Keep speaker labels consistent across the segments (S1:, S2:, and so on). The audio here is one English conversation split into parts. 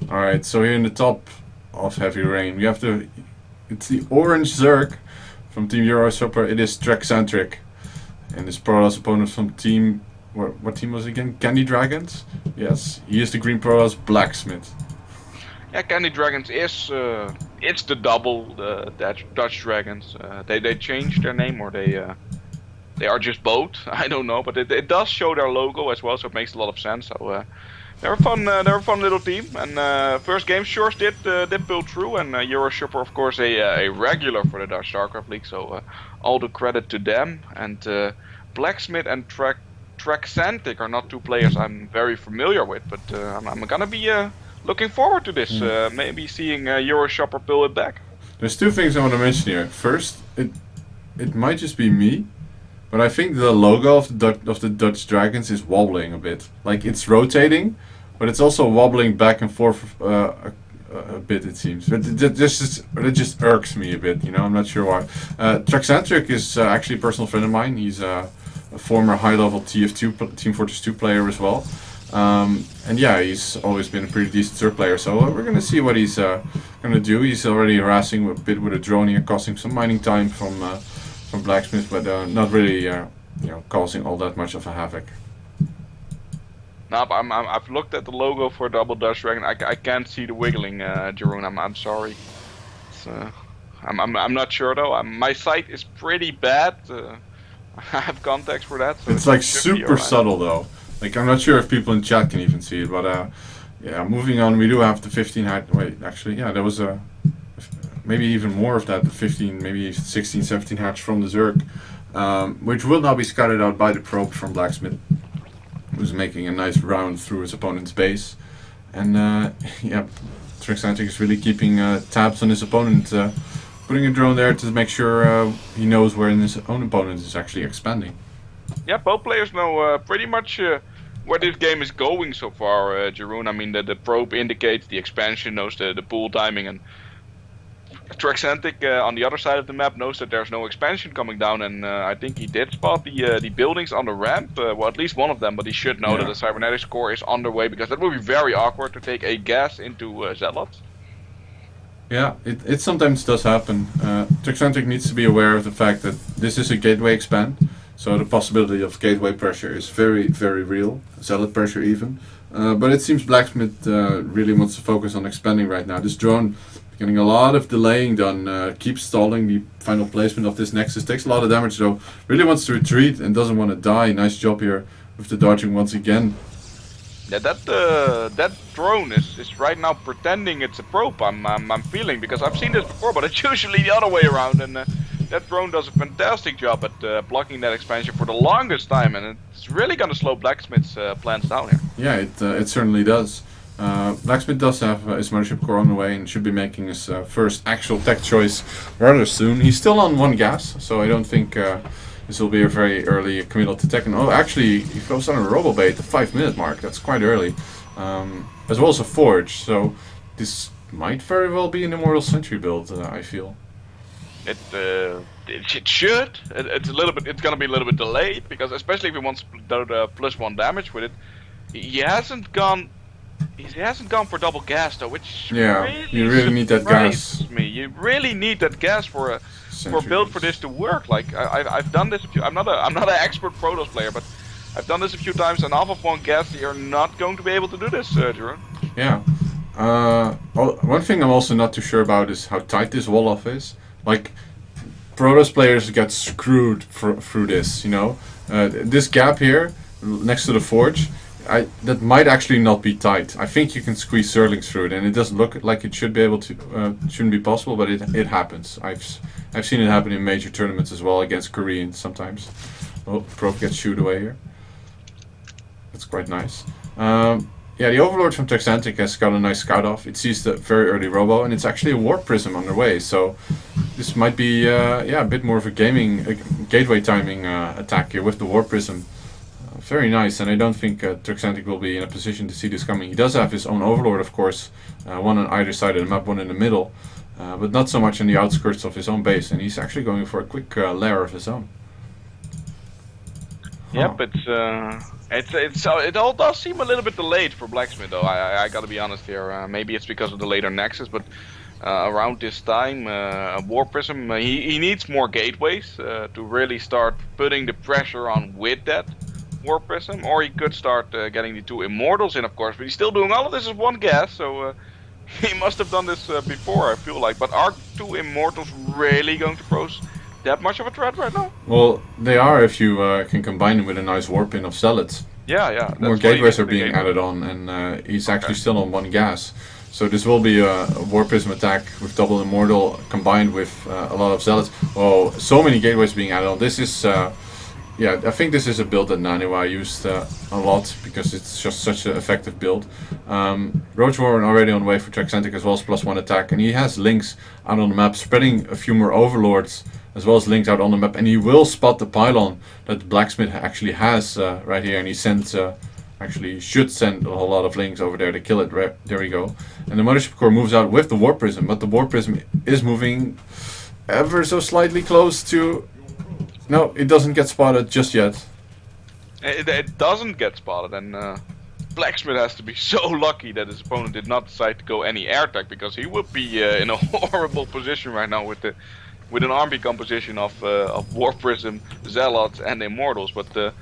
S1: Alright, so here in the top of Heavy Rain, we have it's the orange Zerg from Team Euroshopper. It is Trek-centric. And his Protoss opponent from Team... What team was it again? Candydragons? Yes, he is the green Protoss Blacksmith.
S2: Yeah, Candydragons is it's the double Dutch Dragons. They changed their name, or they are just both. I don't know, but it does show their logo as well, so it makes a lot of sense. So they're a fun little team, and first game sure did pull through, and Euroshopper of course a regular for the Dutch StarCraft League, so all the credit to them. And Blacksmith and Trek-centric are not two players I'm very familiar with, but I'm gonna be looking forward to this. Maybe seeing Euroshopper pull it back.
S1: There's two things I want to mention here. First, it might just be me, but I think the logo of the Dutch Dragons is wobbling a bit. Like it's rotating, but it's also wobbling back and forth a bit. It seems. But it just irks me a bit. You know, I'm not sure why. Trek-centric is actually a personal friend of mine. He's a former high-level TF2 Team Fortress 2 player as well. And yeah, he's always been a pretty decent Zerg player. So we're gonna see what he's gonna do. He's already harassing a bit with a drone here, costing some mining time from Blacksmith, but not really, causing all that much of a havoc.
S2: No, but I've looked at the logo for Double Dutch Dragon. I can't see the wiggling, Jeroen. I'm sorry. It's, I'm not sure though. My sight is pretty bad. I have contacts for that. So
S1: it's like super subtle though. Like I'm not sure if people in chat can even see it, but yeah. Moving on, we do have the 15 height. Wait, actually, yeah, there was maybe even more of that. The 15, maybe 16, 17 hatch from the Zerg, which will now be scouted out by the probe from Blacksmith, who's making a nice round through his opponent's base, and yeah, Trek-centric is really keeping tabs on his opponent. Putting a drone there to make sure he knows where his own opponent is actually expanding.
S2: Yeah, both players know pretty much where this game is going so far, Jeroen. I mean, the probe indicates the expansion, knows the pool timing, and Trek-centric on the other side of the map knows that there's no expansion coming down, and I think he did spot the buildings on the ramp, well, at least one of them, but he should know that the cybernetics core is underway, because that would be very awkward to take a gas into Zealots.
S1: Yeah, it sometimes does happen. Trek-centric needs to be aware of the fact that this is a gateway expand, so the possibility of gateway pressure is very, very real, zealot pressure even. But it seems Blacksmith really wants to focus on expanding right now. This drone getting a lot of delaying done, keeps stalling the final placement of this Nexus, takes a lot of damage though, really wants to retreat and doesn't want to die. Nice job here with the dodging once again.
S2: Yeah, that drone is right now pretending it's a probe. I'm feeling, because I've seen this before, but it's usually the other way around, and that drone does a fantastic job at blocking that expansion for the longest time, and it's really gonna slow Blacksmith's plans down here.
S1: Yeah, it certainly does. Blacksmith does have his mothership core on the way and should be making his first actual tech choice rather soon. He's still on one gas, so I don't think this will be a very early committal to tech. And oh, actually, he goes on a Robobait at the 5-minute mark. That's quite early. As well as a Forge, so this might very well be an Immortal Sentry build, I feel.
S2: It should. It's a little bit. It's gonna be a little bit delayed, because especially if he wants the +1 damage with it, he hasn't gone for double gas though, which
S1: you really need that gas.
S2: You really need that gas for a build for this to work. Like I've done this a few. I'm not an expert Protoss player, but I've done this a few times, and off of one gas, you're not going to be able to do this, Jeroen.
S1: Yeah. One thing I'm also not too sure about is how tight this wall-off is. Like, Protoss players get screwed through this, you know? This gap here, next to the Forge, that might actually not be tight. I think you can squeeze Zerlings through it, and it doesn't look like it should be able to, shouldn't be possible, but it happens. I've seen it happen in major tournaments as well, against Koreans sometimes. Oh, Probe gets shooed away here. That's quite nice. Yeah, the Overlord from Trek-centric has got a nice scout off. It sees the very early robo, and it's actually a Warp Prism underway. So this might be a bit more of a gateway timing attack here with the Warp Prism. Very nice, and I don't think Trek-centric will be in a position to see this coming. He does have his own Overlord, of course, one on either side of the map, one in the middle, but not so much on the outskirts of his own base, and he's actually going for a quick lair of his own. Huh.
S2: Yep, it all does seem a little bit delayed for Blacksmith though. I gotta be honest here. Maybe it's because of the later Nexus, but around this time, War Prism he needs more gateways to really start putting the pressure on with that War Prism, or he could start getting the 2 Immortals in, of course. But he's still doing all of this as 1 gas, so he must have done this before, I feel like. But are 2 Immortals really going to pose that much of a threat right now?
S1: Well, they are if you can combine them with a nice warpin of Zealots.
S2: Yeah.
S1: More gateways are being added on, and he's actually still on 1 gas. So this will be a War Prism attack with double Immortal combined with a lot of Zealots. Oh, so many gateways being added on. This is, yeah, I think this is a build that Naniwa used a lot because it's just such an effective build. Roach Warren already on the way for Traxantic as well as +1 attack, and he has links out on the map, spreading a few more Overlords as well as links out on the map, and he will spot the pylon that the Blacksmith actually has right here, and he sends, actually should send a whole lot of links over there to kill it. There we go. And the Mothership Core moves out with the War Prism, but the War Prism is moving ever so slightly close to... No, it doesn't get spotted just yet.
S2: It doesn't get spotted, and Blacksmith has to be so lucky that his opponent did not decide to go any air attack, because he would be in a horrible position right now with an army composition of War Prism, Zealots, and Immortals. But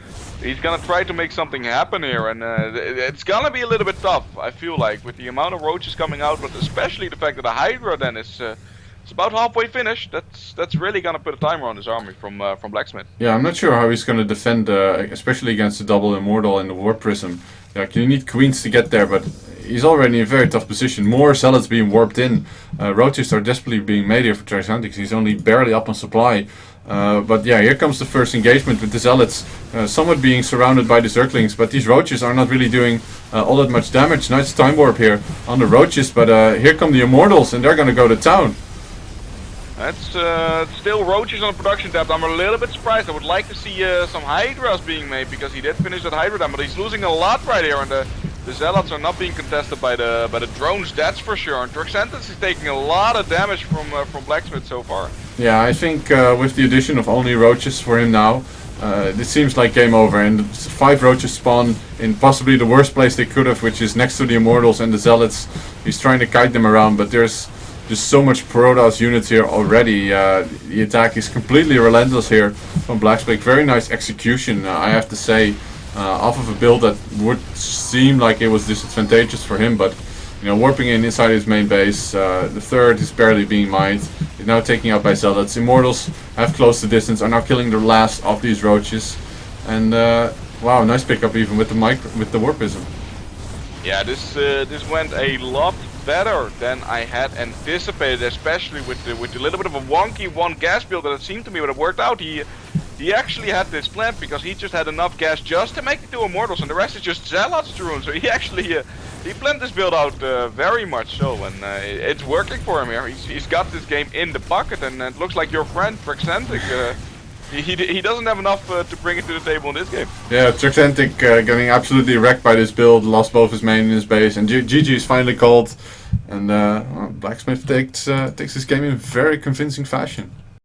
S2: he's gonna try to make something happen here, and it's gonna be a little bit tough, I feel like, with the amount of roaches coming out, but especially the fact that the Hydra then is it's about halfway finished. That's really gonna put a timer on this army from Blacksmith.
S1: Yeah, I'm not sure how he's gonna defend, especially against the double Immortal and the War Prism. Like, you need Queens to get there, but he's already in a very tough position. More Zealots being warped in. Roaches are desperately being made here for Traxantic. He's only barely up on supply. But yeah, here comes the first engagement with the Zealots. Somewhat being surrounded by the Zerglings, but these Roaches are not really doing all that much damage. Nice time warp here on the Roaches, but here come the Immortals, and they're gonna go to town.
S2: That's still Roaches on the production tab. I'm a little bit surprised. I would like to see some Hydras being made, because he did finish that Hydra dam, but he's losing a lot right here, and the Zealots are not being contested by the drones, that's for sure. And Traxantic is taking a lot of damage from Blacksmith so far.
S1: Yeah, I think with the addition of only Roaches for him now, this seems like game over, and 5 Roaches spawn in possibly the worst place they could have, which is next to the Immortals and the Zealots. He's trying to kite them around, but there's so much Protoss units here already. The attack is completely relentless here from Blacksmith. Very nice execution, I have to say, off of a build that would seem like it was disadvantageous for him, but you know, warping in inside his main base. The third is barely being mined. He's now taking out by Zealots. Immortals have closed the distance, are now killing the last of these Roaches, and wow, nice pickup even with the Warp Prism.
S2: Yeah, this went a lot better than I had anticipated, especially with the little bit of a wonky 1 gas build that it seemed to me, but it worked out. He actually had this planned because he just had enough gas just to make the 2 Immortals, and the rest is just Zealots through. So he actually he planned this build out very much so, and it's working for him here. He's got this game in the pocket, and it looks like your friend Traxantic, he doesn't have enough to bring it to the table in this game.
S1: Yeah, Traxantic getting absolutely wrecked by this build, lost both his main and his base, and GG is finally called, and well, Blacksmith takes this game in very convincing fashion.